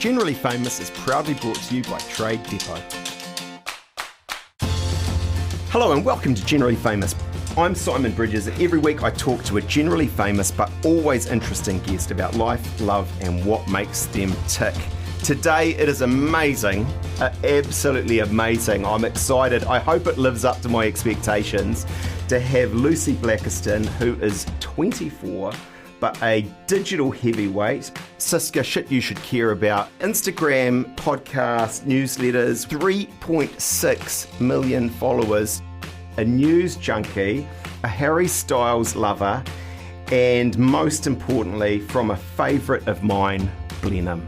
Generally Famous is proudly brought to you by Trade Depot. Hello and welcome to Generally Famous. I'm Simon Bridges. Every week I talk to a generally famous but always interesting guest about life, love and what makes them tick. Today it is amazing, absolutely amazing. I'm excited. I hope it lives up to my expectations to have Lucy Blackiston, who is 24 but a digital heavyweight. Siska, shit you should care about. Instagram, podcast, newsletters, 3.6 million followers, a news junkie, a Harry Styles lover, and most importantly, from a favourite of mine, Blenheim.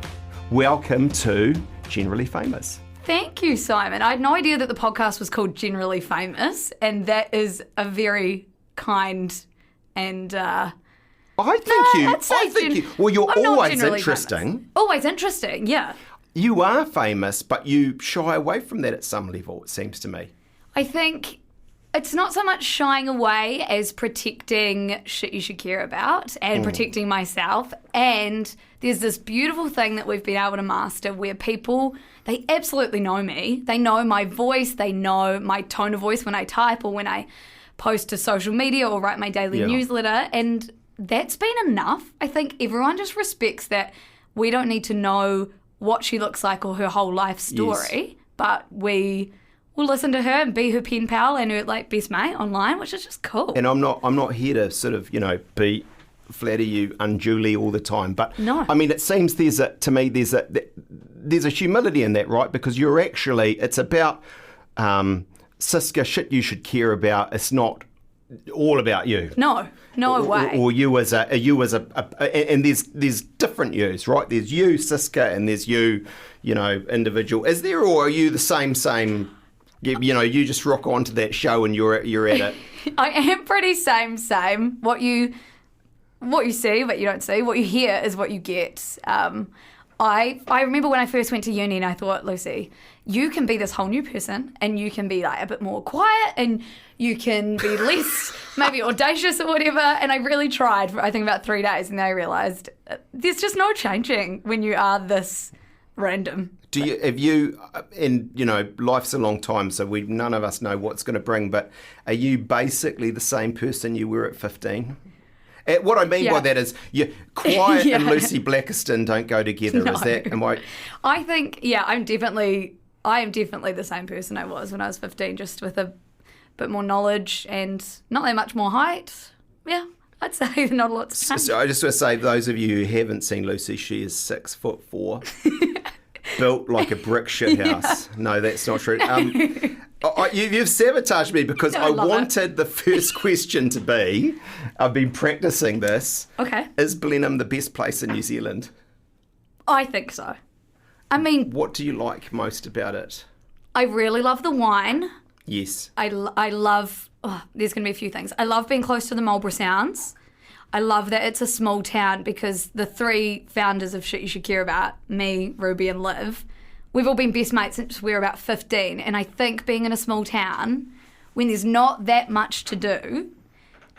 Welcome to Generally Famous. Thank you, Simon. I had no idea that the podcast was called Generally Famous, and that is a very kind and... Well, you're always interesting. Famous. Always interesting, yeah. You are famous, but you shy away from that at some level, it seems to me. I think it's not so much shying away as protecting shit you should care about and protecting myself. And there's this beautiful thing that we've been able to master where people, they absolutely know me. They know my voice. They know my tone of voice when I type or when I post to social media or write my daily newsletter. And that's been enough. I think everyone just respects that we don't need to know what she looks like or her whole life story, but we will listen to her and be her pen pal and her best mate online, which is just cool. And I'm not here to sort of, flatter you unduly all the time, but no. I mean, it seems there's a humility in that, right? Because you're actually, it's about Siska, shit you should care about. It's not all about you. No way. Or you as a and there's different yous, right? There's you, Siska, and there's you, individual. Is there, or are you the same? You just rock onto that show and you're at it. I am pretty same. What you see, but you don't see. What you hear is what you get. I remember when I first went to uni and I thought, Lucy, you can be this whole new person and you can be a bit more quiet and you can be less maybe audacious or whatever. And I really tried for I think about 3 days and then I realised there's just no changing when you are this random. Life's a long time, so none of us know what's going to bring, but are you basically the same person you were at 15? What I mean by that is, quiet and Lucy Blackiston don't go together. No. Is that? I think, I am definitely the same person I was when I was 15, just with a bit more knowledge and not that much more height. Yeah, I'd say not a lot to change. So I just want to say, those of you who haven't seen Lucy, she is 6'4", built like a brick shithouse. No, that's not true. You've sabotaged me because I wanted the first question to be, I've been practicing this. Okay. Is Blenheim the best place in New Zealand? I think so. I mean... What do you like most about it? I really love the wine. Yes. I love... there's going to be a few things. I love being close to the Marlborough Sounds. I love that it's a small town because the three founders of Shit You Should Care About, me, Ruby and Liv, we've all been best mates since we were about 15. And I think being in a small town, when there's not that much to do,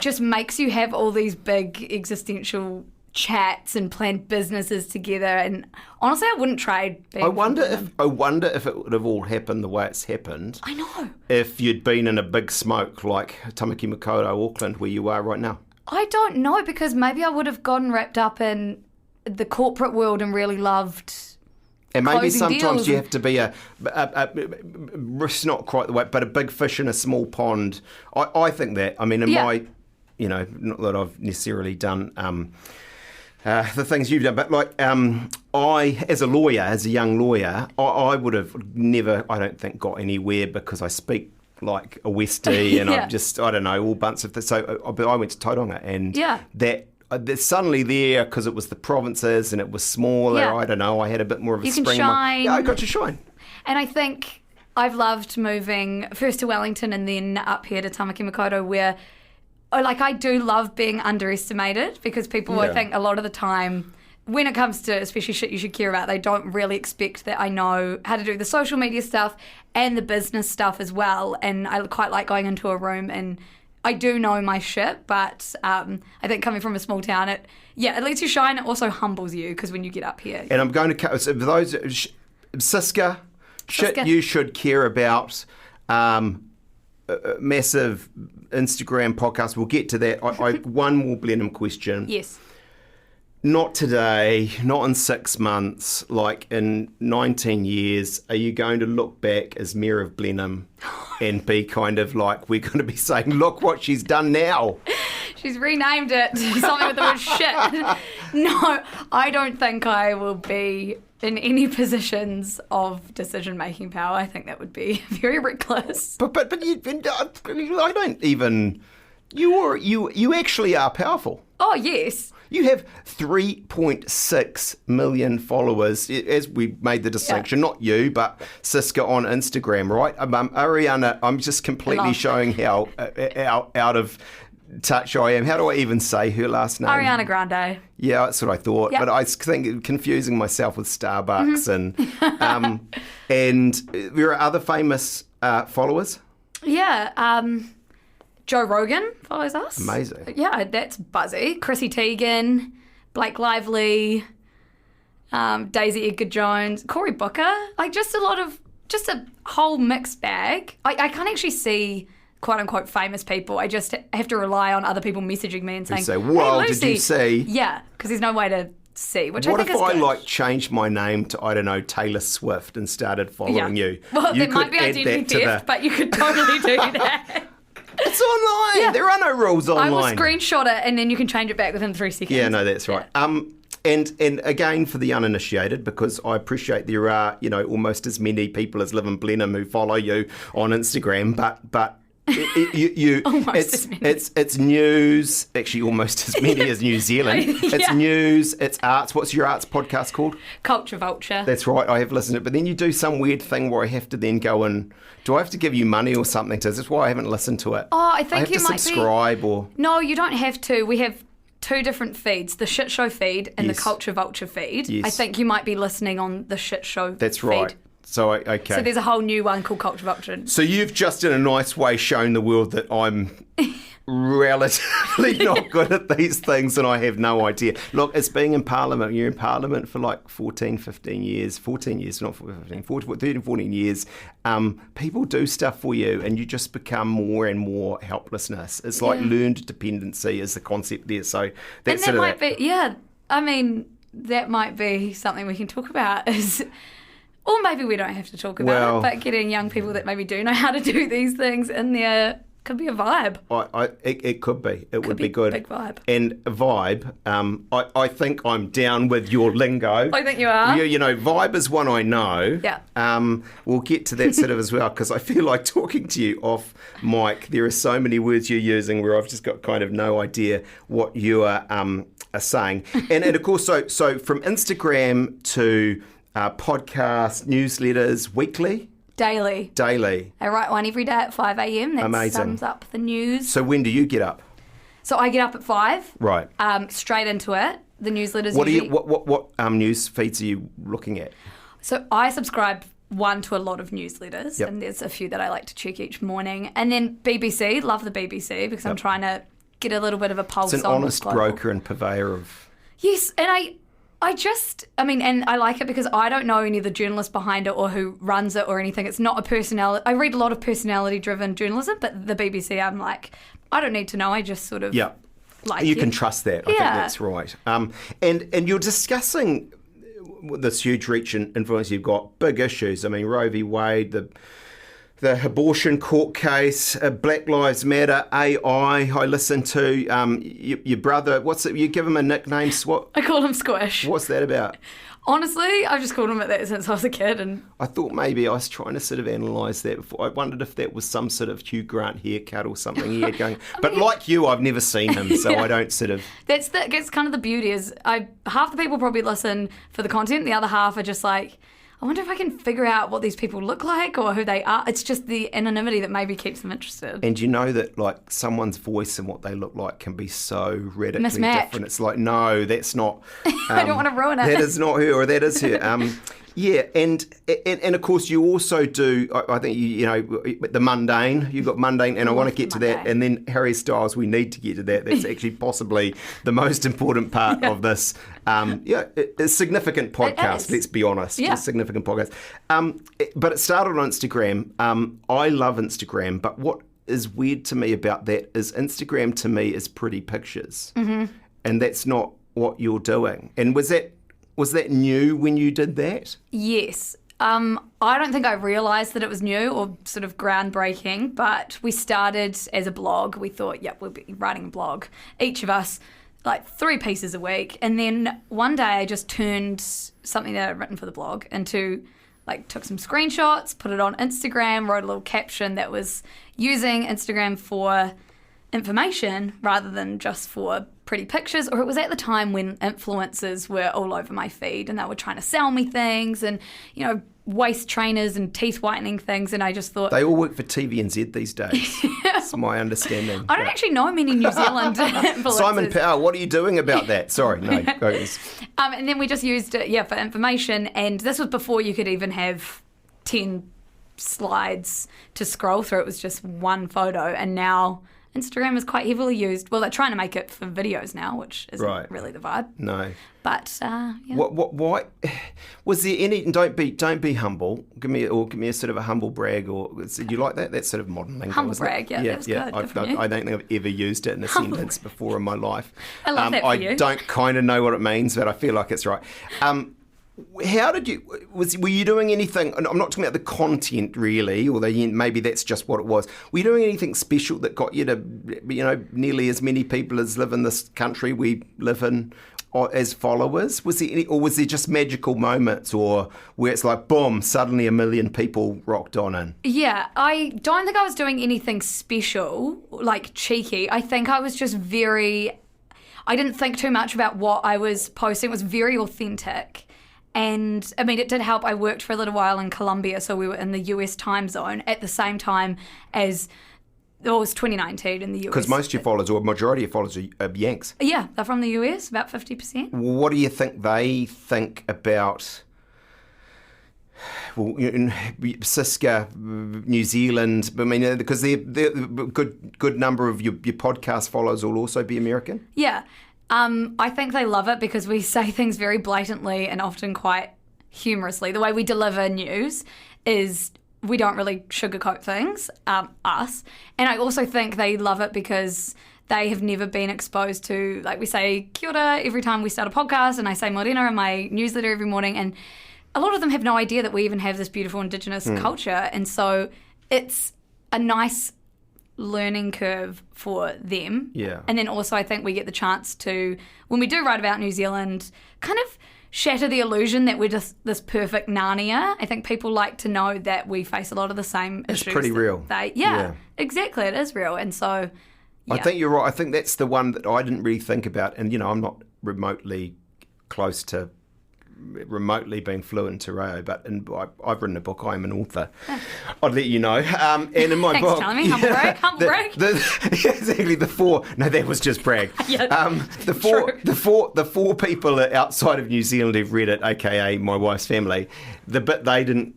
just makes you have all these big existential chats and plan businesses together. And honestly, I wouldn't trade being I wonder if it would have all happened the way it's happened. I know. If you'd been in a big smoke like Tamaki Makaurau, Auckland, where you are right now. I don't know, because maybe I would have gotten wrapped up in the corporate world and really loved... And maybe sometimes you have to be it's not quite the way, but a big fish in a small pond. I think that. I mean, in my, not that I've necessarily done the things you've done, but I, as a young lawyer, I would have never, I don't think, got anywhere because I speak like a Westie and I've just, I don't know, all bunch of this. So I went to Tauranga and that... They're suddenly there because it was the provinces and it was smaller. I don't know. I had a bit more of a spring. You can shine. Yeah, I got to shine. And I think I've loved moving first to Wellington and then up here to Tamaki Makaurau, where I do love being underestimated because people, I think, a lot of the time, when it comes to especially shit you should care about, they don't really expect that I know how to do the social media stuff and the business stuff as well. And I quite like going into a room and I do know my shit, but I think coming from a small town, it lets you shine. It also humbles you because when you get up here. And I'm going to, so for those, Siska, shit you should care about, massive Instagram podcast. We'll get to that. One more Blenheim question. Yes. Not today, not in 6 months, like in 19 years, are you going to look back as Mayor of Blenheim and be kind of like, we're going to be saying, look what she's done now? She's renamed it to something with the word shit. No, I don't think I will be in any positions of decision-making power. I think that would be very reckless. But I don't even, you actually are powerful. Oh, yes. You have 3.6 million followers, as we made the distinction, not you, but Siska on Instagram, right? Ariana, I'm just completely showing how out of touch I am. How do I even say her last name? Ariana Grande. Yeah, that's what I thought. Yep. But I think confusing myself with Starbucks and there are other famous followers. Yeah, Joe Rogan follows us. Amazing. Yeah, that's buzzy. Chrissy Teigen, Blake Lively, Daisy Edgar Jones, Cory Booker. Like just a whole mixed bag. I can't actually see quote unquote famous people. I just have to rely on other people messaging me and saying, say, "Well, hey, Lucy." did you see? Yeah, because there's no way to see. Which what I think if is I good. changed my name to, I don't know, Taylor Swift and started following you? Well, you it might be add identity that to theft, but you could totally do that. It's online. Yeah. There are no rules online. I will screenshot it and then you can change it back within 3 seconds. Yeah, no, that's right. Yeah. And again, for the uninitiated, because I appreciate there are, almost as many people as live in Blenheim who follow you on Instagram, but it's news, actually almost as many as New Zealand. It's news, it's arts. What's your arts podcast called? Culture Vulture. That's right, I have listened to it. But then you do some weird thing where I have to then go and, do I have to give you money or something? So that's why I haven't listened to it. Oh, I think I have you to might subscribe or... No, you don't have to. We have 2 different feeds, the Shit Show feed and Yes. the Culture Vulture feed. Yes. I think you might be listening on the Shit Show That's feed. right. So, okay. So there's a whole new one called Culture Vulture. So you've just in a nice way shown the world that I'm relatively not good at these things and I have no idea. Look, it's being in Parliament. You're in Parliament for like 14 years, not 15, 13, 14 years. People do stuff for you and you just become more and more helplessness. It's like learned dependency is the concept there. So that's And that might be, I mean, that might be something we can talk about is... Or maybe we don't have to talk about it, but getting young people that maybe do know how to do these things in there could be a vibe. It could be. It would be good. Big vibe. And a vibe, I think I'm down with your lingo. I think you are. Vibe is one I know. Yeah. We'll get to that sort of as well, because I feel like talking to you off mic, there are so many words you're using where I've just got kind of no idea what you are saying. And of course, so from Instagram to... podcast, newsletters, weekly? Daily. I write one every day at 5 a.m. That Amazing. sums up the news. So when do you get up? So I get up at 5. Right. Straight into it. The newsletters usually... What news feeds are you looking at? So I subscribe to a lot of newsletters, and there's a few that I like to check each morning. And then BBC, love the BBC because I'm trying to get a little bit of a pulse on It's an honest broker and purveyor of... Yes, and and I like it because I don't know any of the journalists behind it or who runs it or anything. It's not a personality. I read a lot of personality-driven journalism, but the BBC, I'm like, I don't need to know. I just sort of like you it. can trust that. I think that's right. And you're discussing this huge reach and influence you've got, big issues. I mean, Roe v. Wade, the abortion court case, Black Lives Matter, AI. I listen to your brother. You give him a nickname? I call him Squish. What's that about? Honestly, I've just called him that since I was a kid. And I thought maybe I was trying to sort of analyse that before. I wondered if that was some sort of Hugh Grant haircut or something he had going. But like you, I've never seen him, so I don't sort of... That's kind of the beauty is half the people probably listen for the content, the other half are just like... I wonder if I can figure out what these people look like or who they are. It's just the anonymity that maybe keeps them interested. And you know that like someone's voice and what they look like can be so radically Mismatched. different. It's like, no, that's not... I don't want to ruin it. That is not her or that is her. Yeah, and of course you also do. I think you know the mundane. You've got mundane, and I want to get to that. And then Harry Styles. We need to get to that. That's actually possibly the most important part of this. A significant podcast. Let's be honest. Yeah. A significant podcast. But it started on Instagram. I love Instagram, but what is weird to me about that is Instagram to me is pretty pictures, and that's not what you're doing. And was that new when you did that? Yes. I don't think I realised that it was new or sort of groundbreaking, but we started as a blog. We thought, we'll be writing a blog, each of us, like 3 pieces a week. And then one day I just turned something that I'd written for the blog into, took some screenshots, put it on Instagram, wrote a little caption that was using Instagram for information rather than just for pretty pictures. Or it was at the time when influencers were all over my feed and they were trying to sell me things and, waist trainers and teeth whitening things, and I just thought... They all work for TVNZ these days. That's my understanding. I don't actually know many New Zealand influencers. Simon Power, what are you doing about that? Sorry, no. And then we just used it, for information, and this was before you could even have 10 slides to scroll through. It was just one photo, and now... Instagram is quite heavily used. Well, they're trying to make it for videos now, which isn't really the vibe. No. But Why was there any? Don't be humble. Give me a sort of a humble brag, or do you like that? That's sort of modern lingo. Humble brag, yeah. That was good. I don't think I've ever used it in a sentence before in my life. I love that for you. I don't kind of know what it means, but I feel like it's right. How did you? Were you doing anything? And I'm not talking about the content really, although maybe that's just what it was. Were you doing anything special that got you to, nearly as many people as live in this country we live in as followers? Was there any, or was there just magical moments, or where it's like boom, suddenly 1 million people rocked on in? Yeah, I don't think I was doing anything special, like cheeky. I think I was just I didn't think too much about what I was posting. It was very authentic. And, it did help. I worked for a little while in Colombia, so we were in the US time zone at the same time as, it was 2019 in the US. Because most of your followers, or majority of followers, are Yanks. Yeah, they're from the US, about 50%. What do you think they think about, Siska, New Zealand? Because they're a good number of your podcast followers will also be American? Yeah. I think they love it because we say things very blatantly and often quite humorously. The way we deliver news is we don't really sugarcoat things, us. And I also think they love it because they have never been exposed to, we say kia ora every time we start a podcast, and I say morena in my newsletter every morning. And a lot of them have no idea that we even have this beautiful Indigenous culture. And so it's a nice learning curve for them. Yeah. And then also I think we get the chance to, when we do write about New Zealand, kind of shatter the illusion that we're just this perfect Narnia. I think people like to know that we face a lot of the same issues. It's pretty real. Exactly. It is real. And so, I think you're right. I think that's the one that I didn't really think about. And, I'm not remotely close to remotely being fluent Te Reo, but I've written a book. I'm an author. I'd let you know. And in my book, telling me. Humble brag. Exactly the 4. No, that was just brag. The four people outside of New Zealand who've read it, aka my wife's family. The bit they didn't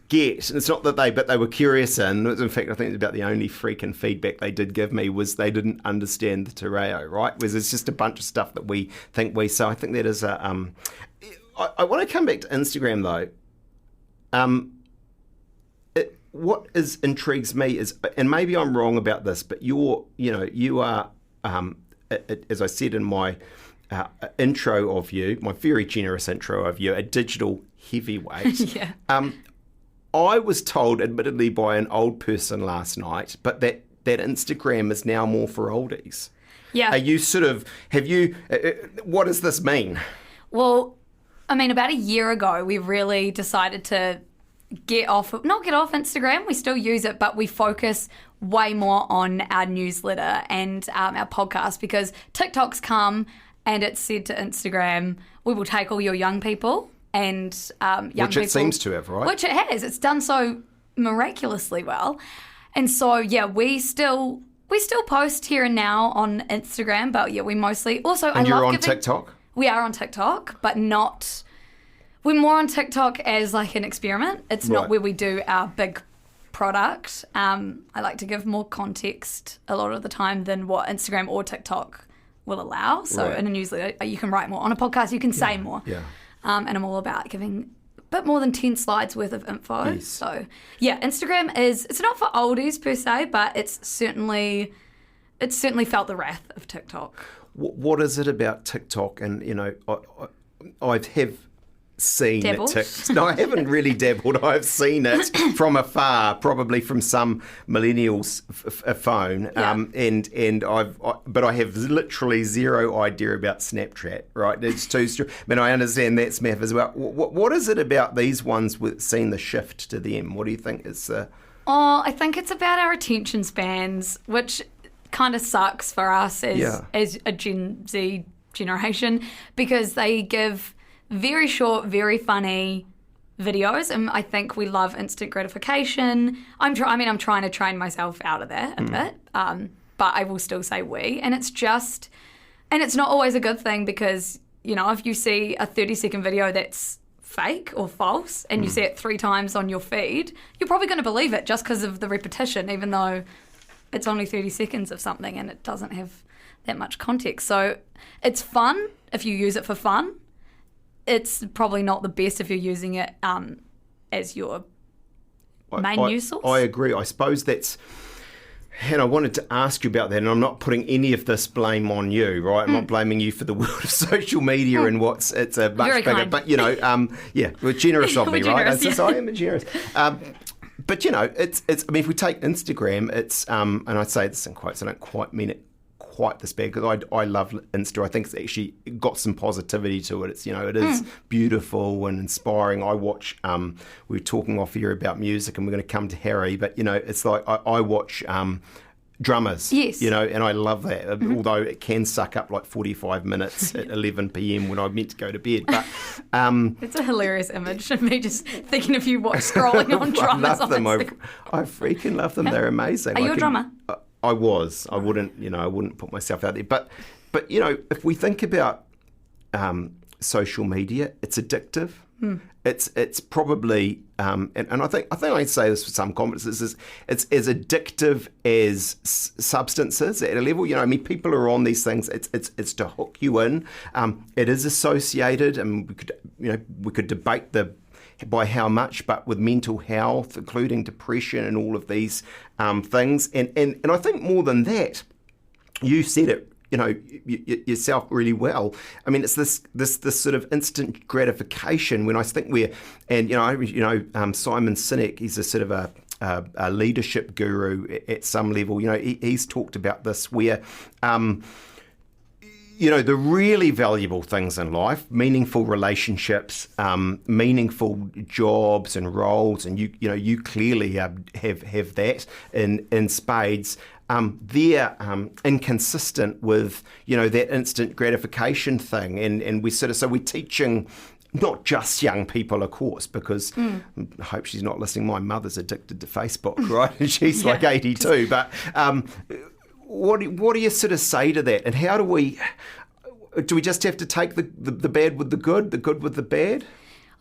get, and it's not that but they were curious in. In fact, I think it's about the only freaking feedback they did give me was they didn't understand the Te Reo, right? Whereas it's just a bunch of stuff that we think we. So I think that is a. I want to come back to Instagram though. What intrigues me is, and maybe I'm wrong about this, but you are, as I said in my intro of you, my very generous intro of you, a digital heavyweight. Yeah. I was told, admittedly by an old person last night, but that Instagram is now more for oldies. Yeah. Are you what does this mean? Well, about a year ago, we really decided to not get off Instagram. We still use it, but we focus way more on our newsletter and our podcast, because TikTok's come and it's said to Instagram, we will take all your young people and young people. Which it seems to have, right? Which it has. It's done so miraculously well. And so, we still post here and now on Instagram, but we mostly also. And you're on TikTok? We are on TikTok, but not. We're more on TikTok as like an experiment. It's not Right. where we do our big product. I like to give more context a lot of the time than what Instagram or TikTok will allow. So Right. in a newsletter, you can write more. On a podcast, you can say more. Yeah. And I'm all about giving a bit more than 10 slides worth of info. Yes. So yeah, Instagram it's not for oldies per se, but it's certainly felt the wrath of TikTok. What is it about TikTok? And, I have seen Dabbled? it. No, I haven't really dabbled. I've seen it from afar, probably from some millennial's phone. Yeah. But I have literally zero idea about Snapchat. Right? It's too. I understand that's math as well. What is it about these ones with seeing the shift to them? What do you think is the? Oh, I think it's about our attention spans, which kind of sucks for us as a Gen Z generation, because they give very short, very funny videos, and I think we love instant gratification. I'm trying to train myself out of that a bit, but I will still say we, and it's not always a good thing, because if you see a 30-second video that's fake or false and you see it 3 times on your feed, you're probably going to believe it just because of the repetition, even though it's only 30 seconds of something and it doesn't have that much context. So it's fun if you use it for fun. It's probably not the best if you're using it as your main news source. I agree. I suppose that's... And I wanted to ask you about that, and I'm not putting any of this blame on you, right? I'm not blaming you for the world of social media and it's a much Very bigger... kind. But, we're generous of me, We're right? generous, I am generous. But, it's. I mean, if we take Instagram, it's... and I say this in quotes, I don't quite mean it quite this bad, because I love Insta. I think it's actually got some positivity to it. It's it is beautiful and inspiring. I watch. We were talking off here about music, and we're going to come to Harry, but it's like I watch drummers. Yes. And I love that. Although it can suck up like 45 minutes at 11 p.m. when I'm meant to go to bed. But it's a hilarious image of me just thinking of you scrolling on drummers. I love them. on I freaking love them. They're amazing. Are you a drummer? I was. I wouldn't put myself out there. But if we think about social media, it's addictive. It's probably and I think I say this with some confidence. It's as addictive as substances at a level. People are on these things. It's to hook you in. It is associated, and we could debate by how much, but with mental health, including depression and all of these things. And I think more than that, you said it, yourself really well. I mean, it's this sort of instant gratification. When I think Simon Sinek, he's a sort of a leadership guru at some level. He's talked about this where. The really valuable things in life, meaningful relationships, meaningful jobs and roles, and you clearly have that in spades. They're inconsistent with that instant gratification thing, and we're teaching not just young people, of course, because I hope she's not listening. My mother's addicted to Facebook, right? And she's like 82, but. What do you sort of say to that? And how do we just have to take the bad with the good with the bad?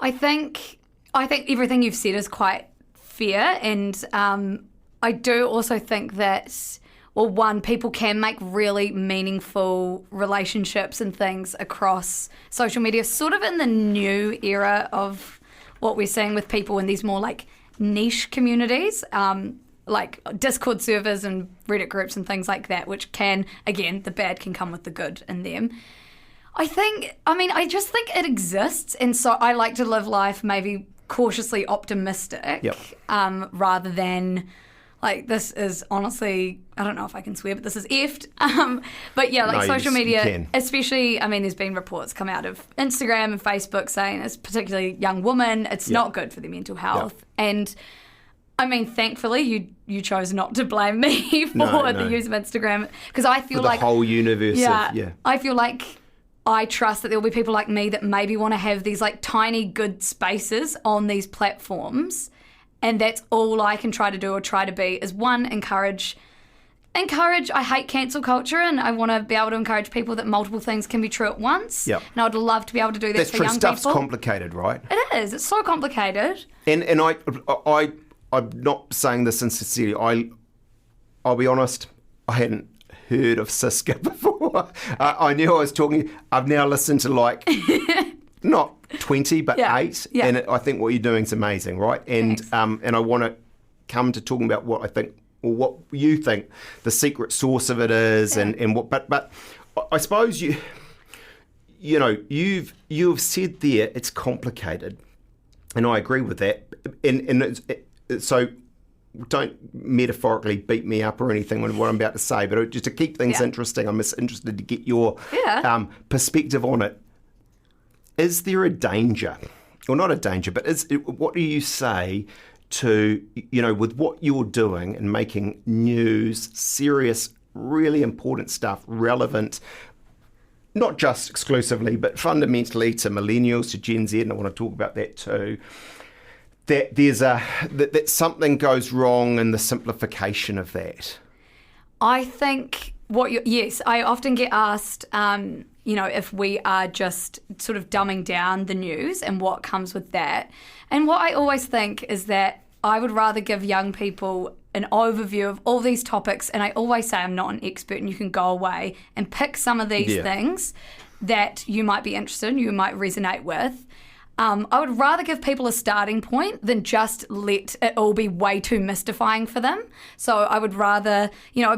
I think everything you've said is quite fair, and I do also think that, well, one, people can make really meaningful relationships and things across social media, sort of in the new era of what we're seeing with people in these more like niche communities. Like Discord servers and Reddit groups and things like that, which can, again, the bad can come with the good in them. I just think it exists, and so I like to live life maybe cautiously optimistic, rather than, like, this is honestly, I don't know if I can swear, but this is effed. But yeah, like social media, especially, there's been reports come out of Instagram and Facebook saying, it's particularly young women, it's not good for their mental health. And thankfully, you chose not to blame me for the use of Instagram, because I feel like the whole universe. I feel like I trust that there will be people like me that maybe want to have these like tiny good spaces on these platforms, and that's all I can try to do or try to be is, one, encourage encourage, I hate cancel culture, and I want to be able to encourage people that multiple things can be true at once. Yep. And I'd love to be able to do that That's for true. young Stuff's people. complicated, right? It is. It's so complicated. And I'm not saying this insincerely. I'll be honest, I hadn't heard of Siska before. I knew I was talking. I've now listened to like not 20 but 8, and I think what you're doing is amazing, right? And and I want to come to talking about what I think, or what you think the secret source of it is, and what. But I suppose you've said there it's complicated, and I agree with that. And so don't metaphorically beat me up or anything with what I'm about to say, but just to keep things interesting, I'm just interested to get your perspective on it. Is there a danger, or not a danger, but what do you say to, with what you're doing and making news, serious, really important stuff, relevant, not just exclusively, but fundamentally to millennials, to Gen Z, and I want to talk about that too, that there's that something goes wrong in the simplification of that? I think I often get asked, if we are just sort of dumbing down the news and what comes with that. And what I always think is that I would rather give young people an overview of all these topics, and I always say I'm not an expert, and you can go away and pick some of these things that you might be interested in, you might resonate with. I would rather give people a starting point than just let it all be way too mystifying for them. So I would rather,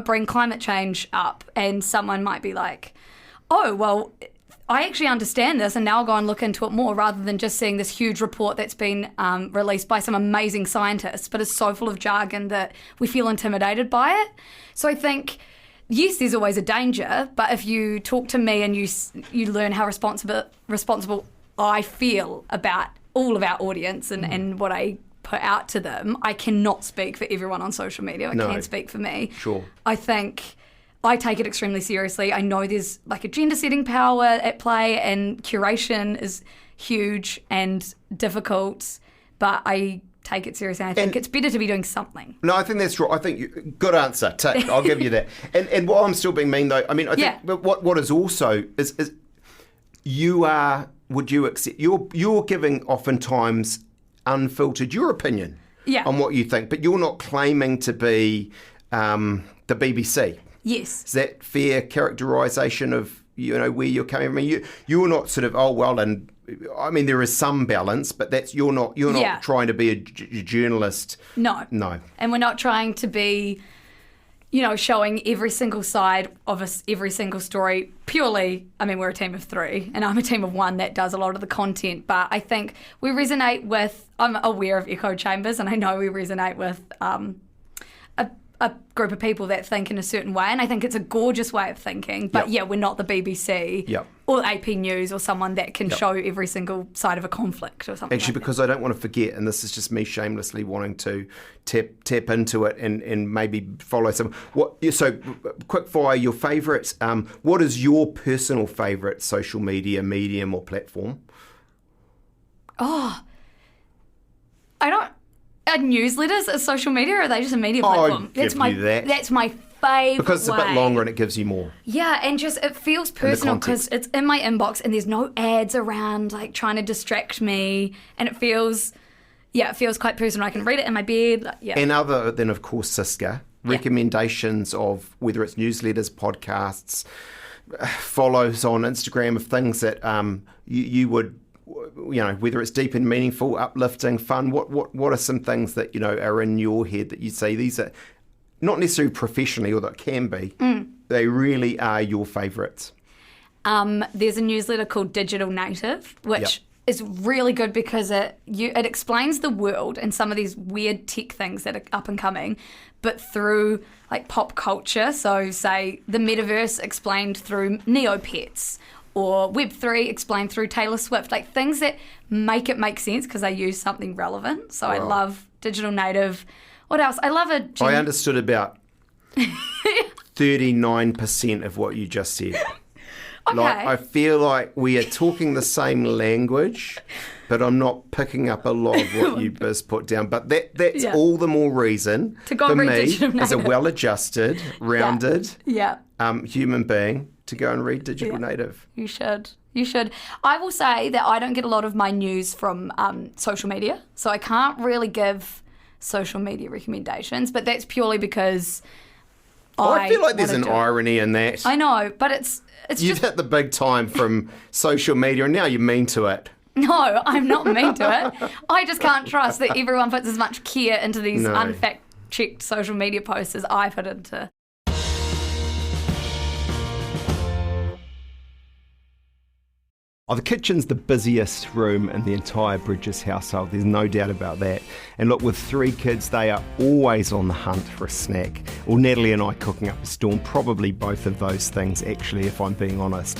bring climate change up, and someone might be like, oh, well, I actually understand this, and now I'll go and look into it more, rather than just seeing this huge report that's been released by some amazing scientists, but is so full of jargon that we feel intimidated by it. So I think, yes, there's always a danger, but if you talk to me and you learn how responsible I feel about all of our audience and what I put out to them, I cannot speak for everyone on social media. I can speak for me. Sure. I think I take it extremely seriously. I know there's like agenda setting power at play, and curation is huge and difficult, but I take it seriously. I think it's better to be doing something. No, I think that's right. I think good answer. Tick. I'll give you that. And while I'm still being mean, though, I mean, I think what is also is you are. Would you accept? You're giving oftentimes unfiltered your opinion on what you think, but you're not claiming to be the BBC. Yes. Is that fair characterisation of where you're coming from? You're not sort of and I mean there is some balance, but you're not trying to be a journalist. No. And we're not trying to be showing every single side of every single story purely. I mean, we're a team of 3 and I'm a team of 1 that does a lot of the content, but I think we resonate with, I'm aware of echo chambers, and I know we resonate with a group of people that think in a certain way, and I think it's a gorgeous way of thinking, but we're not the BBC or AP News or someone that can show every single side of a conflict or something. Actually, because I don't want to forget, and this is just me shamelessly wanting to tap into it and maybe follow some. So quick fire, your favourite, what is your personal favourite social media medium or platform? Are newsletters a social media, or are they just a media platform? That's my favourite because it's a bit longer and it gives you more. Yeah, and just it feels personal because it's in my inbox and there's no ads around like trying to distract me, and it feels quite personal. I can read it in my bed. And other than, of course, Siska, recommendations of whether it's newsletters, podcasts, follows on Instagram of things that you would, whether it's deep and meaningful, uplifting, fun, what are some things that, are in your head that you say these are not necessarily professionally, although it can be, they really are your favourites? There's a newsletter called Digital Native, which is really good because it explains the world and some of these weird tech things that are up and coming, but through like pop culture. So say the metaverse explained through Neopets, or Web3 explained through Taylor Swift, like things that make sense because they use something relevant. So I love Digital Native. What else? I love I understood about 39% of what you just said. Okay. Like, I feel like we are talking the same language, but I'm not picking up a lot of what you just put down. But that's all the more reason to go for read me, Digital as a Native. well-adjusted, rounded human being, to go and read Digital Native. You should. You should. I will say that I don't get a lot of my news from social media, so I can't really give social media recommendations, but that's purely because I feel like there's an irony in that. I know, but it's You've hit the big time from social media, and now you're mean to it. No, I'm not mean to it. I just can't trust that everyone puts as much care into these unfact-checked social media posts as I put into. Oh, the kitchen's the busiest room in the entire Bridges household. There's no doubt about that. And look, with 3 kids, they are always on the hunt for a snack. Well, Natalie and I cooking up a storm, probably both of those things, actually, if I'm being honest.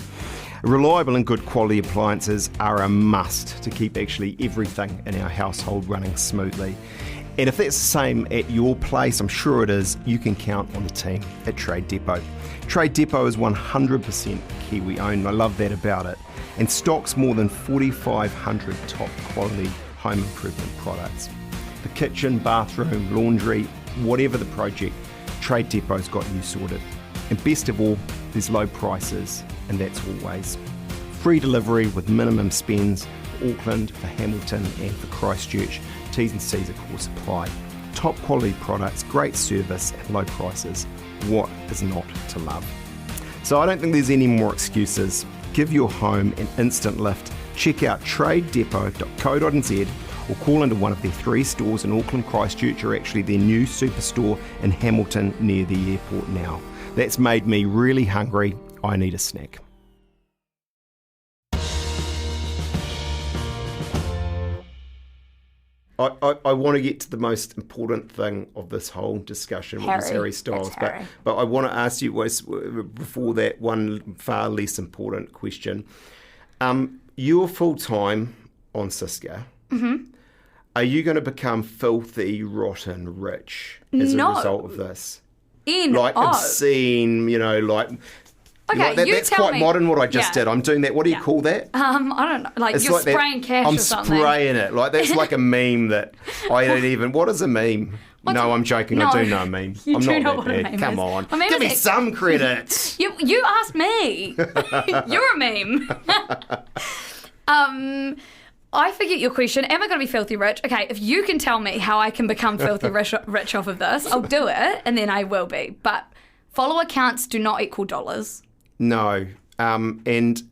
Reliable and good quality appliances are a must to keep actually everything in our household running smoothly. And if that's the same at your place, I'm sure it is, you can count on the team at Trade Depot. Trade Depot is 100% Kiwi owned. I love that about it. And stocks more than 4,500 top quality home improvement products. The kitchen, bathroom, laundry, whatever the project, Trade Depot's got you sorted. And best of all, there's low prices, and that's always. Free delivery with minimum spends for Auckland, for Hamilton and for Christchurch. T's and C's of course apply. Top quality products, great service and low prices. What is not to love? So I don't think there's any more excuses. Give your home an instant lift. Check out tradedepot.co.nz or call into one of their 3 stores in Auckland, Christchurch, or actually their new superstore in Hamilton near the airport now. That's made me really hungry. I need a snack. I want to get to the most important thing of this whole discussion, which is Harry Styles. But I want to ask you, before that, one far less important question. You're full-time on Cisco. Mm-hmm. Are you going to become filthy, rotten rich as a result of this? Obscene, Okay, that's quite modern what I just did. I'm doing that. What do you call that? I don't know. Like, you're spraying cash or something. I'm spraying it. Like, that's like a meme that I don't even... What is a meme? I'm joking. No, I do know a meme. I'm not that bad. Come on. Give me some credit. You asked me. You're a meme. I forget your question. Am I going to be filthy rich? Okay, if you can tell me how I can become filthy rich off of this, I'll do it, and then I will be. But follower counts do not equal dollars. No, and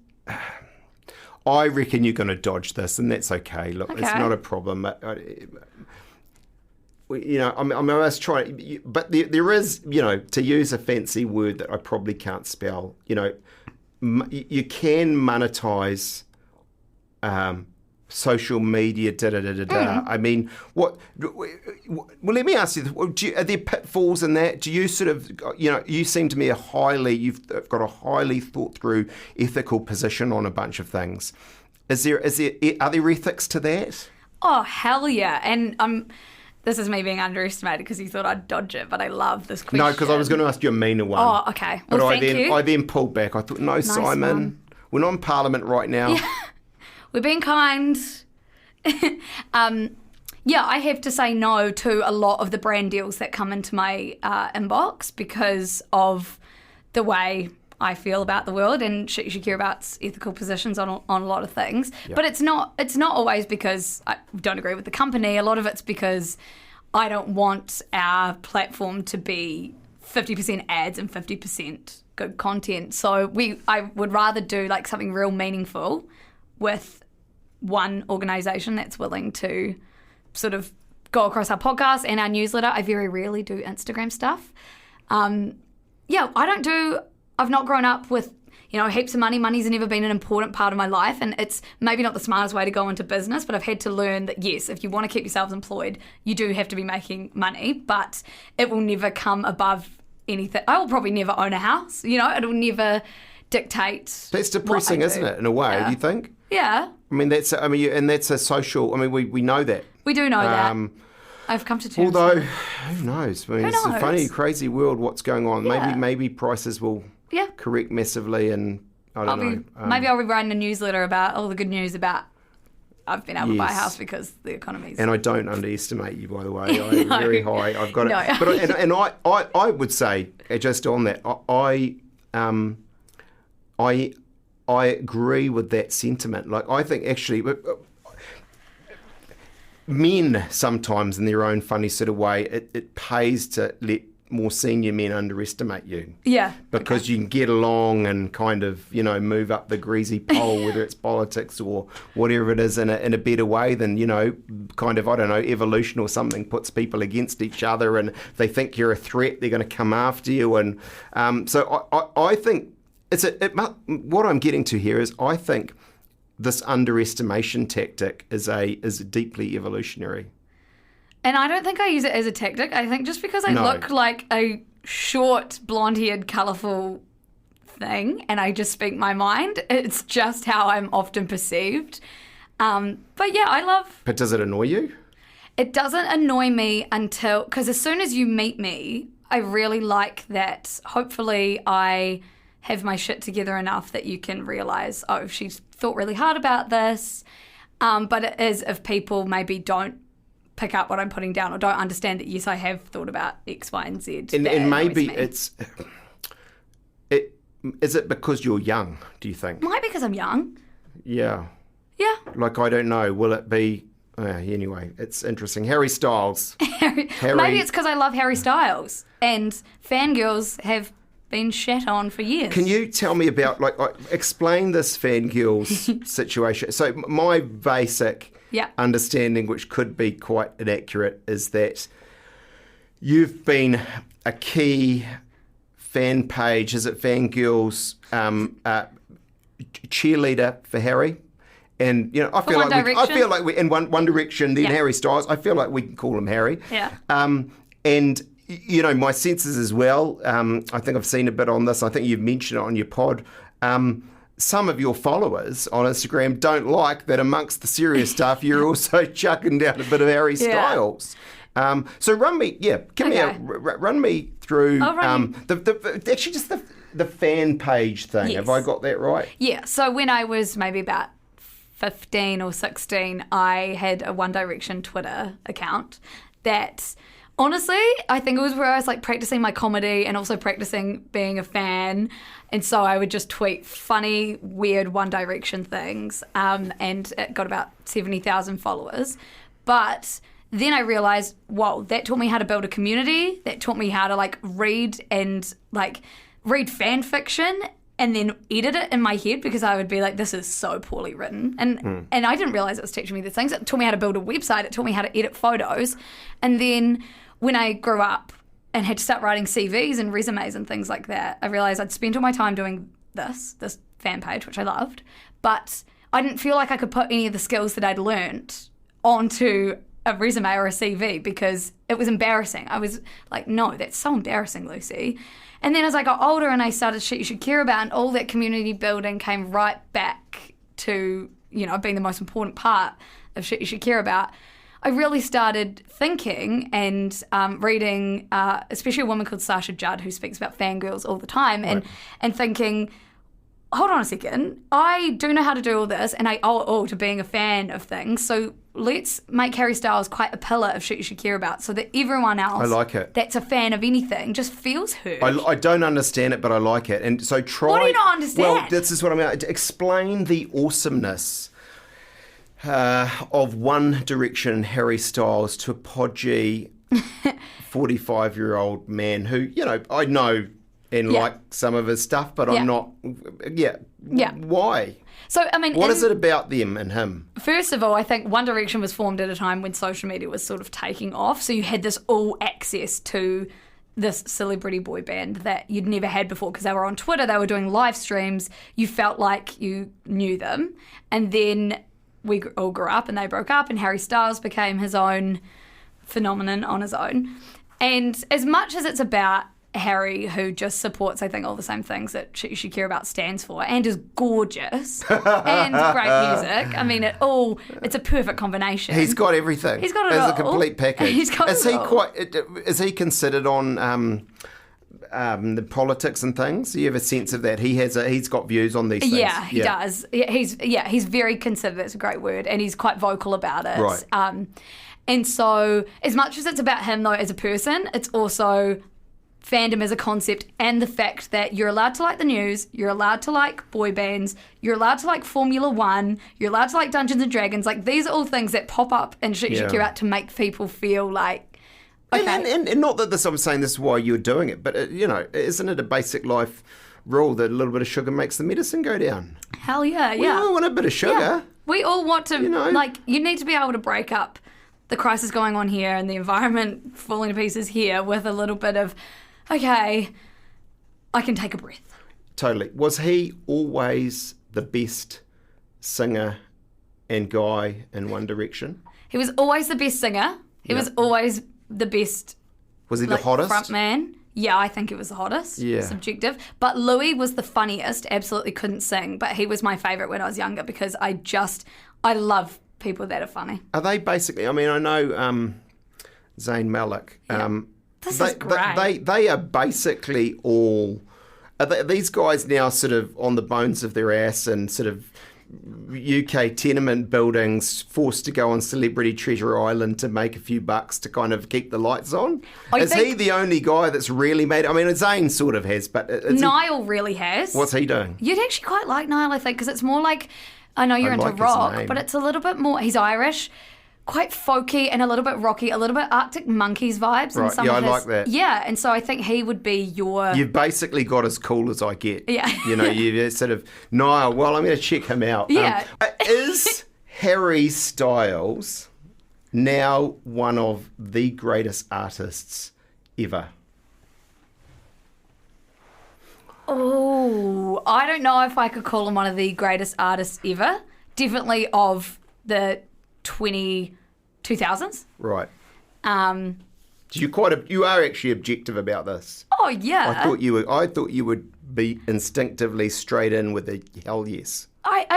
I reckon you're going to dodge this, and that's okay. Look, It's not a problem. I'm almost trying, but there is, to use a fancy word that I probably can't spell, you can monetize social media, I mean, well, let me ask you, are there pitfalls in that? Do you sort of, you seem to me you've got a highly thought through ethical position on a bunch of things. Are there ethics to that? Oh, hell yeah. And this is me being underestimated because you thought I'd dodge it, but I love this question. No, because I was going to ask you a meaner one. Oh, okay. Well, but thank you. I then pulled back. I thought, no, nice Simon, one. We're not in Parliament right now. Yeah. We're being kind. I have to say no to a lot of the brand deals that come into my inbox because of the way I feel about the world and shit you should care about's ethical positions on a lot of things. Yep. But it's not always because I don't agree with the company. A lot of it's because I don't want our platform to be 50% ads and 50% good content. So I would rather do like something real meaningful with one organisation that's willing to sort of go across our podcast and our newsletter. I very rarely do Instagram stuff. I've not grown up with, heaps of money. Money's never been an important part of my life, and it's maybe not the smartest way to go into business, but I've had to learn that, yes, if you want to keep yourselves employed, you do have to be making money, but it will never come above anything. I will probably never own a house, it'll never dictate. That's depressing, isn't it, in a way, do you think? Yeah. That's a social, we know that. We do know that. I've come to terms. Although, who knows? It's a funny, crazy world, what's going on. Yeah. Maybe prices will correct massively and I don't know. Maybe I'll be writing a newsletter about all the good news about I've been able to buy a house because the economy's... And I don't underestimate you, by the way. I'm very high. I've got it. No. But I would say, just on that, I agree with that sentiment. Like, I think actually men sometimes in their own funny sort of way, it pays to let more senior men underestimate you. Yeah. Because you can get along and kind of, move up the greasy pole, whether it's politics or whatever it is, in a better way than, kind of, I don't know, evolution or something puts people against each other, and if they think you're a threat, they're going to come after you. And so I think what I'm getting to here is I think this underestimation tactic is deeply evolutionary. And I don't think I use it as a tactic. I think just because I look like a short, blonde-haired, colourful thing and I just speak my mind, it's just how I'm often perceived. But yeah, But does it annoy you? It doesn't annoy me because as soon as you meet me, I really like that hopefully I have my shit together enough that you can realise, oh, she's thought really hard about this. But it is if people maybe don't pick up what I'm putting down or don't understand that, yes, I have thought about X, Y, and Z. And maybe is it because you're young, do you think? Might be because I'm young. Yeah. Yeah. Like, I don't know. Will it be... anyway, it's interesting. Harry Styles. Maybe it's because I love Harry Styles and fangirls have been shat on for years. Can you tell me about, explain this fangirls situation? So my basic... understanding, which could be quite inaccurate, is that you've been a key fan page, is it Fangirls, cheerleader for Harry? And I feel like we in One Direction, then Harry Styles. I feel like we can call him Harry. Yeah. And my senses as well. I think I've seen a bit on this. I think you've mentioned it on your pod. Some of your followers on Instagram don't like that amongst the serious stuff, you're also chucking down a bit of Harry Styles. So run me through actually just the fan page thing. Yes. Have I got that right? Yeah. So when I was maybe about 15 or 16, I had a One Direction Twitter account that... Honestly, I think it was where I was practicing my comedy and also practicing being a fan. And so I would just tweet funny, weird One Direction things. And it got about 70,000 followers. But then I realized, whoa, that taught me how to build a community. That taught me how to read fan fiction and then edit it in my head, because I would be like, this is so poorly written. And I didn't realize it was teaching me these things. It taught me how to build a website. It taught me how to edit photos. And then when I grew up and had to start writing CVs and resumes and things like that, I realized I'd spent all my time doing this fan page, which I loved, but I didn't feel like I could put any of the skills that I'd learnt onto a resume or a CV because it was embarrassing. I was like, no, that's so embarrassing, Lucy. And then as I got older and I started Shit You Should Care About, and all that community building came right back to, being the most important part of Shit You Should Care About, I really started thinking and reading, especially a woman called Sasha Judd, who speaks about fangirls all the time, and thinking, hold on a second, I do know how to do all this, and I owe it all to being a fan of things, so let's make Harry Styles quite a pillar of Shit You Should Care About, so that everyone else that's a fan of anything just feels heard. I don't understand it, but I like it. And so try... What do you not understand? Well, this is what I'm going to explain: the awesomeness of One Direction Harry Styles to a podgy 45-year-old man who, I know and like some of his stuff, but I'm not... Why? So, I mean... What is it about them and him? First of all, I think One Direction was formed at a time when social media was sort of taking off, so you had this all access to this celebrity boy band that you'd never had before because they were on Twitter, they were doing live streams, you felt like you knew them, and then we all grew up and they broke up and Harry Styles became his own phenomenon on his own. And as much as it's about Harry, who just supports, I think, all the same things that Shit You Should Care About stands for, and is gorgeous and great music. I mean, it's a perfect combination. He's got everything. He's got it all. As a complete package. He's got is it he all. Is he considered on the politics and things? You have a sense of that? He's got views on these things. Yeah, he does. He's very considered. That's a great word, and he's quite vocal about it. Right. And so, as much as it's about him though as a person, it's also fandom as a concept, and the fact that you're allowed to like the news, you're allowed to like boy bands, you're allowed to like Formula One, you're allowed to like Dungeons and Dragons. Like, these are all things that pop up and shit you should care about to make people feel like, okay. And not that I'm saying this is why you're doing it, but isn't it a basic life rule that a little bit of sugar makes the medicine go down? Hell yeah, We all want a bit of sugar. Yeah. We all want to, you need to be able to break up the crisis going on here and the environment falling to pieces here with a little bit of, okay, I can take a breath. Totally. Was he always the best singer and guy in One Direction? He was always the best singer. He was always the best. Was he the hottest? Front man. Yeah, I think he was the hottest. Yeah. Subjective. But Louis was the funniest. Absolutely couldn't sing. But he was my favourite when I was younger because I love people that are funny. Are they basically, I mean, I know Zayn Malik. This is great. They are basically all, these guys now sort of on the bones of their ass and sort of UK tenement buildings, forced to go on Celebrity Treasure Island to make a few bucks to kind of keep the lights on. Is he the only guy that's really made it? I mean, Zayn sort of has, but... Niall really has. What's he doing? You'd actually quite like Niall, I think, because it's more like... I know you're into rock, but it's a little bit more... He's Irish, quite folky and a little bit rocky, a little bit Arctic Monkeys vibes. Right, and I like that. Yeah, and so I think he would be your... You've basically got as cool as I get. Yeah. You sort of... Niall, well, I'm going to check him out. Yeah. Is Harry Styles now one of the greatest artists ever? Oh, I don't know if I could call him one of the greatest artists ever. Definitely of the 2000s. Right. You are actually objective about this. Oh yeah. I thought you would be instinctively straight in with a hell yes.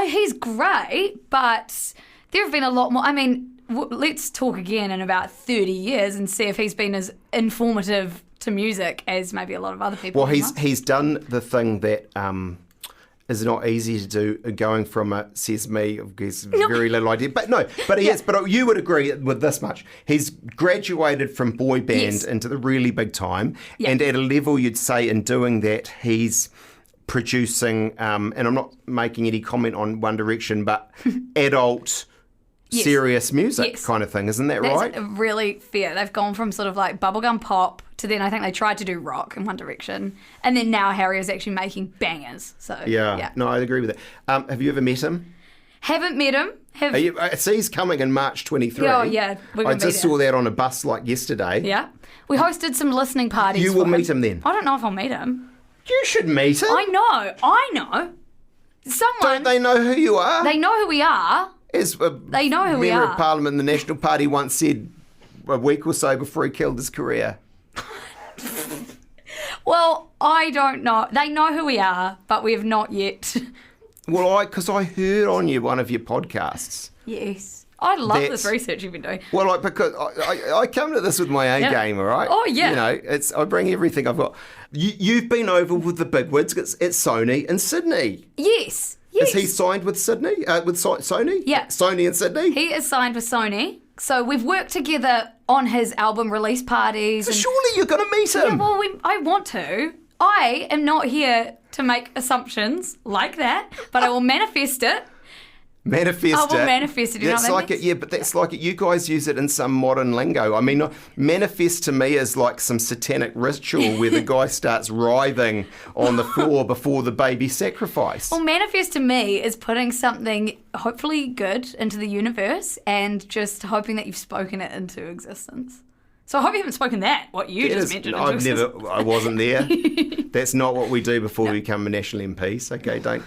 He's great, but there have been a lot more. I mean, let's talk again in about 30 years and see if he's been as informative to music as maybe a lot of other people. Well, he's done the thing that is not easy to do, going from a says me, because very little idea. But he has. But you would agree with this much. He's graduated from boy band into the really big time, and at a level you'd say in doing that he's producing, and I'm not making any comment on One Direction, but adult serious music kind of thing. Isn't that right? That's really fair. They've gone from sort of like bubblegum pop to then I think they tried to do rock in One Direction. And then now Harry is actually making bangers. So yeah. No, I agree with that. Have you ever met him? Haven't met him. See, he's coming in March 23. Oh, yeah. I just saw that on a bus like yesterday. Yeah. We hosted some listening parties. You will meet him then? I don't know if I'll meet him. You should meet him. I know. Someone. Don't they know who you are? They know who we are. They know who we are. Member of Parliament in the National Party once said a week or so before he killed his career. Well, I don't know. They know who we are, but we have not yet. Well, because I heard on one of your podcasts. Yes. I love this research you've been doing. Well, because I come to this with my A game, all right? Oh, yeah. I bring everything I've got. You've been over with the bigwigs at Sony in Sydney. Yes. Is he signed with Sydney? With Sony? Yeah. Sony and Sydney? He is signed with Sony. So we've worked together on his album release parties. So surely you're going to meet him. Yeah, well, I want to. I am not here to make assumptions like that, but I will manifest it. I will manifest it. You know what that means? But that's like it. You guys use it in some modern lingo. I mean, manifest to me is like some satanic ritual where the guy starts writhing on the floor before the baby sacrifice. Well, manifest to me is putting something hopefully good into the universe and just hoping that you've spoken it into existence. So I hope you haven't spoken what you just mentioned. I wasn't there. That's not what we do before we become national MPs. Okay, don't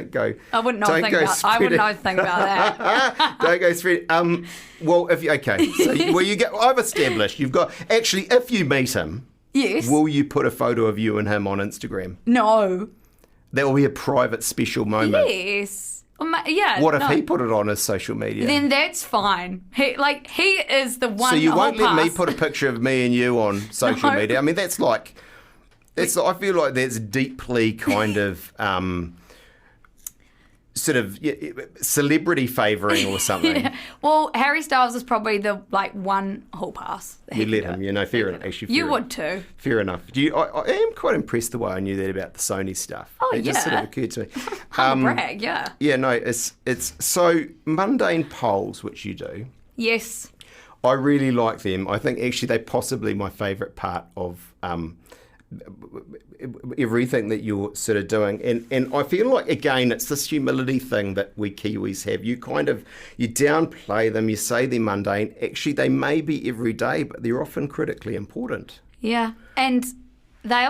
go. I wouldn't know anything about that. Don't go spread. Well, I've established you've got. Actually, if you meet him, yes, will you put a photo of you and him on Instagram? No. That will be a private, special moment. Yes. Yeah. What if he put it on his social media? Then that's fine. He is the one. So you won't let me put a picture of me and you on social media? I mean, that's like I feel like that's deeply kind of sort of celebrity favouring or something. Yeah. Well, Harry Styles is probably the one hall pass. That You he let can him, do. fair enough. Actually, You fair would too. Fair enough. I am quite impressed the way I knew that about the Sony stuff. Oh, it just sort yeah. of occurred to me. Humble brag, yeah. Yeah, no, it's so mundane polls, which you do. Yes. I really like them. I think actually they're possibly my favourite part of everything that you're sort of doing. And I feel like, again, it's this humility thing that we Kiwis have. You downplay them, you say they're mundane. Actually, they may be every day, but they're often critically important. Yeah. And they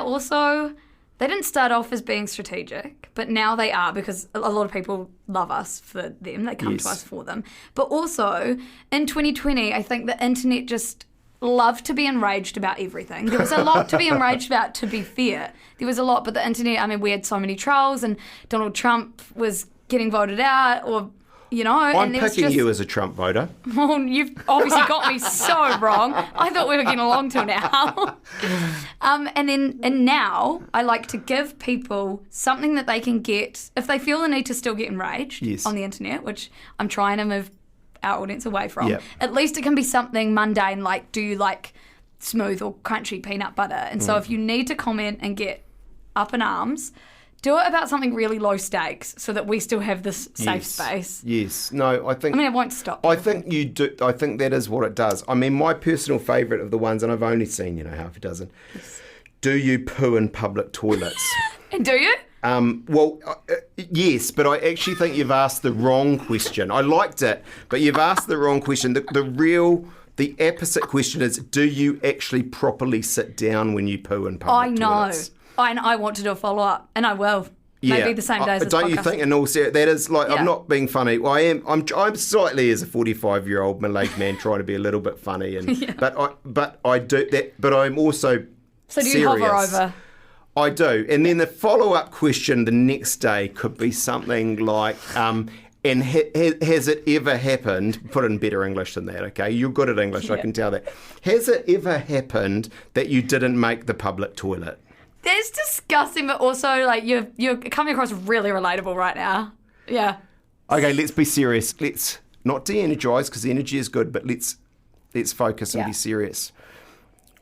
didn't start off as being strategic, but now they are because a lot of people love us for them. They come to us for them. But also, in 2020, I think the internet just loved to be enraged about everything. There was a lot to be enraged about, to be fair. There was a lot, but the internet, I mean, we had so many trolls and Donald Trump was getting voted out or, I'm and picking you as a Trump voter. Well, you've obviously got me so wrong. I thought we were getting along till now. And now I like to give people something that they can get if they feel the need to still get enraged on the internet, which I'm trying to move our audience away from. Yep. At least it can be something mundane, like, do you like smooth or crunchy peanut butter? And so if you need to comment and get up in arms, do it about something really low stakes so that we still have this safe space. Yes. No, I think... I mean, it won't stop. I think you do. I think that is what it does. I mean, my personal favourite of the ones, and I've only seen, half a dozen, do you poo in public toilets? And do you? Yes, but I actually think you've asked the wrong question. I liked it, but you've asked the wrong question. The opposite question is, do you actually properly sit down when you poo in public toilets? I want to do a follow-up, and I will. Maybe the same day as this don't you podcast. think? And also, that is like, I'm not being funny. Well, I'm slightly, as a 45-year-old middle-aged man, trying to be a little bit funny, and but I do that. But I'm also so do you serious. hover over? I do. And then the follow-up question the next day could be something like, and has it ever happened, put in better English than that, okay? You're good at English, I can tell that. Has it ever happened that you didn't make the public toilet? That's disgusting, but also, like, you're coming across really relatable right now. Yeah. Okay, let's be serious. Let's not de-energise, because energy is good, but let's focus and be serious.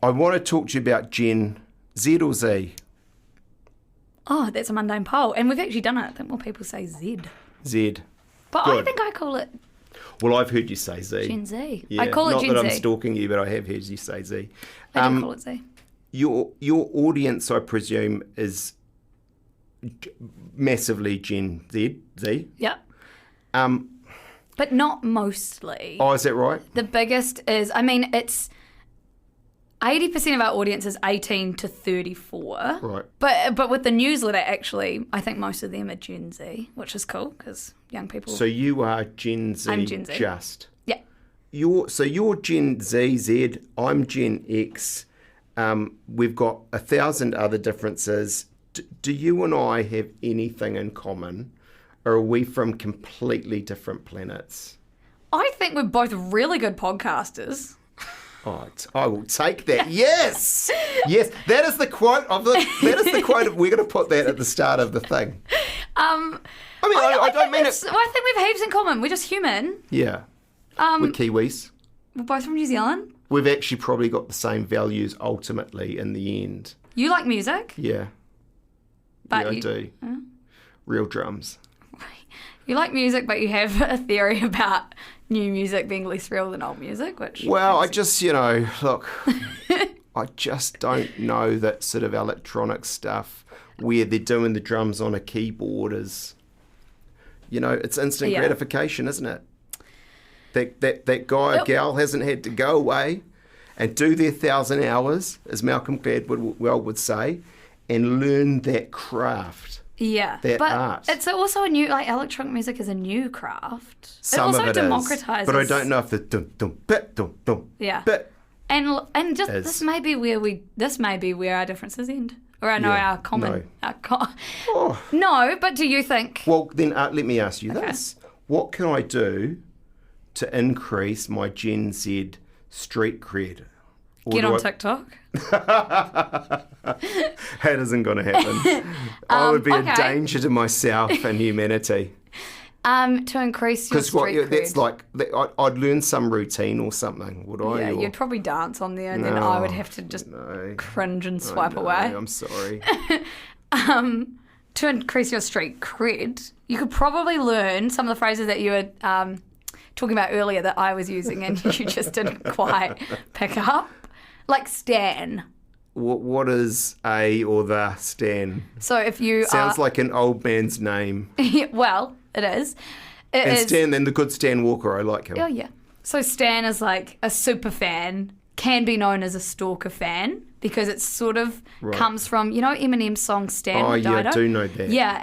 I want to talk to you about Gen Z or Z? Oh, that's a mundane poll. And we've actually done it. I think more people say Z. Z. But Good. I think I call it Well, I've heard you say Z. Gen Z. Yeah, I call it Gen Z. Not that I'm stalking you, but I have heard you say Z. I do call it Z. Your audience, I presume, is massively Gen Z. Yep. But not mostly. Oh, is that right? The biggest is, I mean, it's 80% of our audience is 18 to 34. Right. But with the newsletter, actually, I think most of them are Gen Z, which is cool because young people. So you are Gen Z. I'm Gen Z. Just. Yeah. You're Gen Z. I'm Gen X. We've got 1,000 other differences. Do you and I have anything in common, or are we from completely different planets? I think we're both really good podcasters. Oh, I will take that. Yes, yes. That is the quote of the. That is the quote of. We're going to put that at the start of the thing. I don't mean it. I think we have heaps in common. We're just human. Yeah. We're Kiwis. We're both from New Zealand. We've actually probably got the same values ultimately in the end. You like music. Yeah. But I do. Real drums. You like music, but you have a theory about new music being less real than old music, which... Well, I just, look, I just don't know that sort of electronic stuff where they're doing the drums on a keyboard is, it's instant gratification, isn't it? That guy or gal hasn't had to go away and do their 1,000 hours, as Malcolm Gladwell would say, and learn that craft. Yeah, that but art. It's also a new, electronic music is a new craft. Some it also of it democratizes. Is, but I don't know if the dum dum bit dum dum. Yeah. Bit and just is. this may be where our differences end, or our common. No. No, but do you think? Well, then let me ask you this: what can I do to increase my Gen Z street cred? Or Get do on I- TikTok. That isn't going to happen. I would be a okay. danger to myself and humanity. To increase your Because street cred. that's like, I'd learn some routine or something, would I? Yeah, Or- you'd probably dance on there, and then I would have to just cringe and swipe away. I'm sorry. To increase your street cred, you could probably learn some of the phrases that you were talking about earlier that I was using and you just didn't quite pick up. Like Stan. What is a or the Stan? So if you Sounds like an old man's name. well, it is. It And is. Stan, then the good Stan Walker, I like him. Oh, yeah. So Stan is like a super fan, can be known as a stalker fan because it sort of comes from, Eminem's song Stan. Oh, with yeah, Dido? I do know that. Yeah,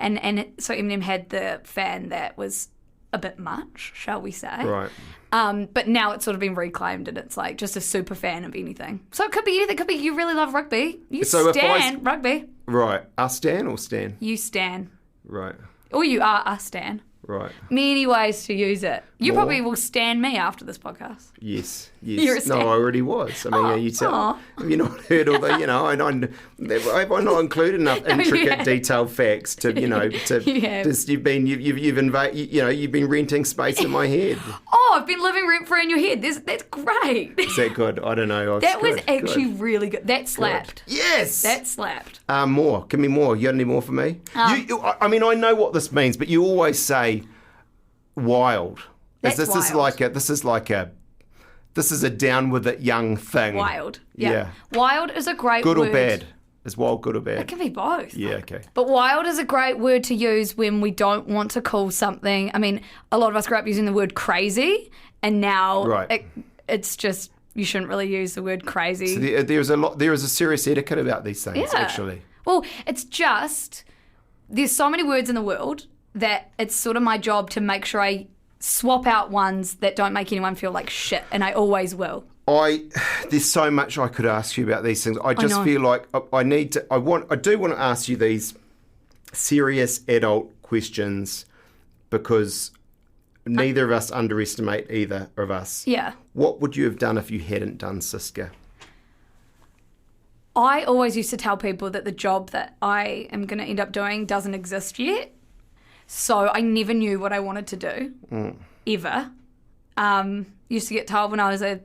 so Eminem had the fan that was a bit much, shall we say. Right. But now it's sort of been reclaimed and it's like just a super fan of anything. So it could be anything. It could be you really love rugby. You So if stan rugby. Right. Stan or Stan? You stan. Right. Or you are a stan. Right. Many ways to use it. You More? probably will stan me after this podcast. Yes. You're a No, Stan. I already was. I mean, you tell. Have you not heard all the, have I not included enough intricate, Yeah. detailed facts to, You have. just you've been renting space in my head. Oh, I've been living rent free in your head. That's great. Is that good? I don't know. That was Good, actually good. really good. That slapped. Yes. That slapped. More. Give me more. You got any more for me? I mean, I know what this means, but you always say wild. That's This is a down with it young thing. Wild. Yeah. Yeah. Wild is a great Good word. or bad? Is wild good or bad? It can be both. Yeah, okay. But wild is a great word to use when we don't want to call something. I mean, a lot of us grew up using the word crazy, and now Right. it's just you shouldn't really use the word crazy. So there is a serious etiquette about these things, actually. Well, it's just there's so many words in the world that it's sort of my job to make sure I swap out ones that don't make anyone feel like shit, and I always will. There's so much I could ask you about these things. I just know. feel like I do want to ask you these serious adult questions because neither of us underestimate either of us. Yeah. What would you have done if you hadn't done Siska? I always used to tell people that the job that I am going to end up doing doesn't exist yet. So I never knew what I wanted to do, ever. Used to get told when I was a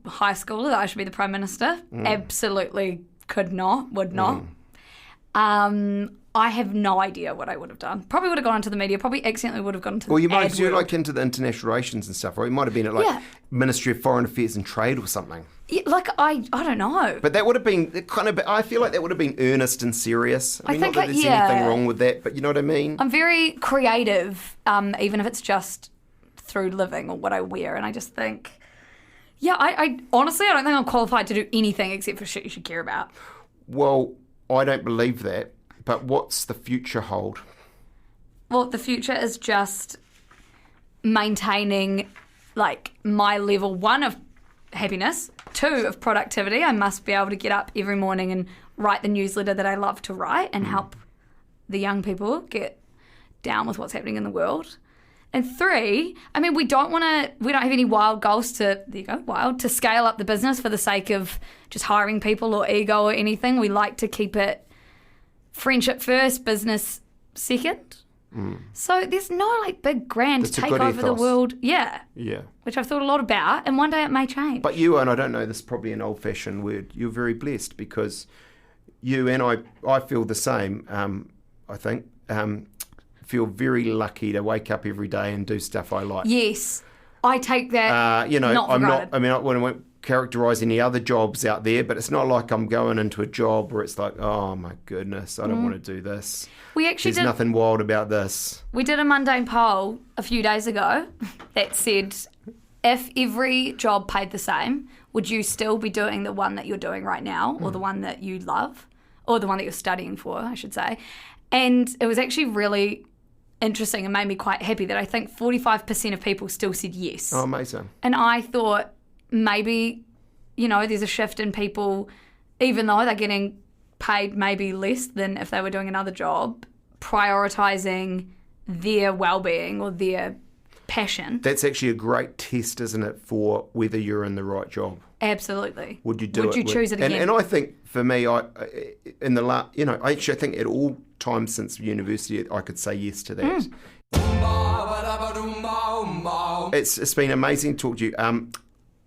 high schooler that I should be the Prime Minister. Absolutely would not. I have no idea what I would have done. Probably would have gone into the media. Probably accidentally would have gone into the Well, you might ad do world. like into the international relations and stuff, or you might have been at like Yeah. Ministry of Foreign Affairs and Trade or something. Yeah, like I don't know. But that would have been I feel like that would have been earnest and serious. I mean, think not that there's anything wrong with that, but you know what I mean? I'm very creative, even if it's just through living or what I wear. And I just think, I honestly, I don't think I'm qualified to do anything except for shit you should care about. Well, I don't believe that. But what's the future hold? Well, the future is just maintaining like my level 1 of happiness, 2 of productivity. I must be able to get up every morning and write the newsletter that I love to write and help the young people get down with what's happening in the world. And 3, I mean, we don't have any wild goals to scale up the business for the sake of just hiring people or ego or anything. We like to keep it friendship first, business second. So there's no like big grand That's a take good over the ethos. world. Yeah. Yeah. Which I've thought a lot about, and one day it may change. But you, and I don't know, this is probably an old-fashioned word, you're very blessed because you and I feel the same, I think, feel very lucky to wake up every day and do stuff I like. Yes. I take that not for I'm granted. I won't characterise any other jobs out there, but it's not like I'm going into a job where it's like, oh my goodness, I don't want to do this. We actually There's nothing wild about this. We did a mundane poll a few days ago that said, if every job paid the same, would you still be doing the one that you're doing right now or the one that you love or the one that you're studying for, I should say. And it was actually really interesting and made me quite happy that I think 45% of people still said yes. Oh, amazing. And I thought maybe, there's a shift in people, even though they're getting paid maybe less than if they were doing another job, prioritising their well-being or their passion. That's actually a great test, isn't it, for whether you're in the right job? Absolutely. Would you do it? Would you choose it again? And I think for me, I think at all times since university, I could say yes to that. It's been amazing to talk to you.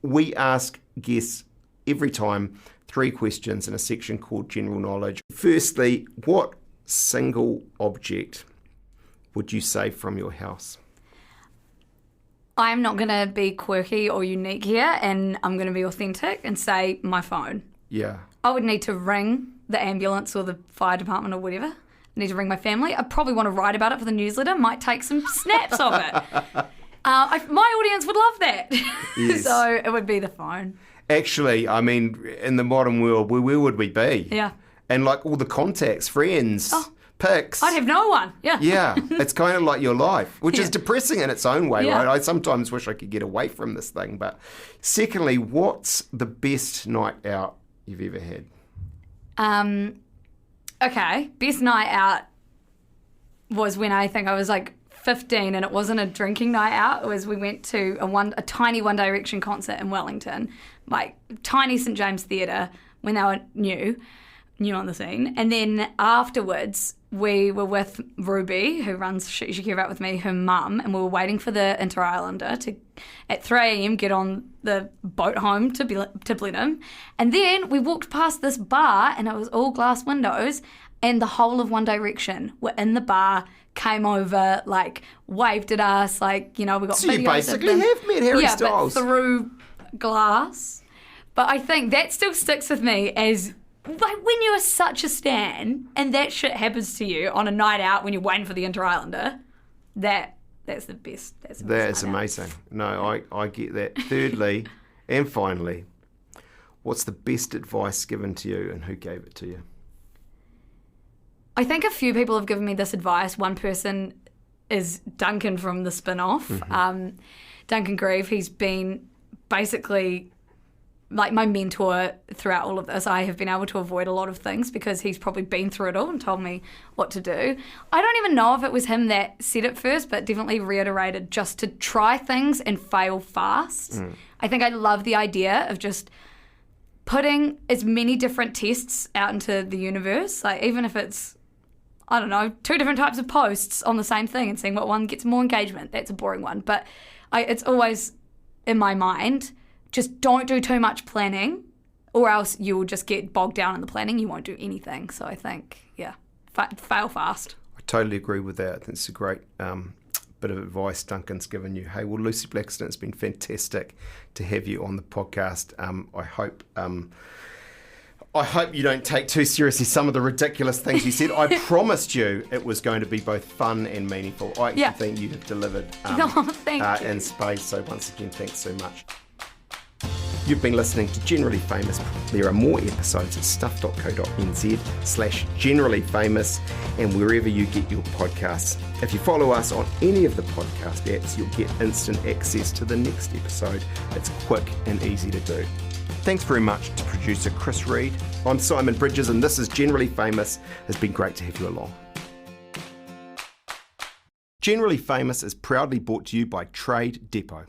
We ask guests every time 3 questions in a section called General Knowledge. Firstly, what single object would you save from your house? I'm not going to be quirky or unique here, and I'm going to be authentic and say my phone. Yeah. I would need to ring the ambulance or the fire department or whatever. I need to ring my family. I probably want to write about it for the newsletter. Might take some snaps of it. My audience would love that. Yes. So it would be the phone. Actually, I mean, in the modern world, where would we be? Yeah. And like all the contacts, friends, pics. I'd have no one. Yeah. Yeah, it's kind of like your life, which is Yeah. depressing in its own way, Yeah. right? I sometimes wish I could get away from this thing. But secondly, what's the best night out you've ever had? Okay, best night out was when I think I was like 15, and it wasn't a drinking night out. It was we went to a tiny One Direction concert in Wellington, like tiny St James Theatre when they were new on the scene. And then afterwards, we were with Ruby, who runs Shit You Should Care About with me, her mum, and we were waiting for the Inter-Islander to, at 3 a.m, get on the boat home to Blenheim. And then we walked past this bar, and it was all glass windows, and the whole of One Direction were in the bar, came over, like, waved at us, like, we got So you videos basically of them. have met Harry Yeah, Styles. but through glass. But I think that still sticks with me as... Like, when you're such a stan and that shit happens to you on a night out when you're waiting for the Inter-Islander, that's the best. That's That's amazing. No, I get that. Thirdly, and finally, what's the best advice given to you and who gave it to you? I think a few people have given me this advice. One person is Duncan from the spin-off. Mm-hmm. Duncan Grieve, he's been basically... like my mentor throughout all of this. I have been able to avoid a lot of things because he's probably been through it all and told me what to do. I don't even know if it was him that said it first, but definitely reiterated just to try things and fail fast. I think I love the idea of just putting as many different tests out into the universe, like even if it's, I don't know, 2 different types of posts on the same thing and seeing what one gets more engagement. That's a boring one. But it's always in my mind, just don't do too much planning or else you will just get bogged down in the planning. You won't do anything. So I think, fail fast. I totally agree with that. I think it's a great bit of advice Duncan's given you. Hey, well, Lucy Blackstone, it's been fantastic to have you on the podcast. I hope you don't take too seriously some of the ridiculous things you said. I promised you it was going to be both fun and meaningful. I think you have delivered Thank you. in space. So once again, thanks so much. You've been listening to Generally Famous. There are more episodes at stuff.co.nz/generally famous and wherever you get your podcasts. If you follow us on any of the podcast apps, you'll get instant access to the next episode. It's quick and easy to do. Thanks very much to producer Chris Reed. I'm Simon Bridges and this is Generally Famous. It's been great to have you along. Generally Famous is proudly brought to you by Trade Depot.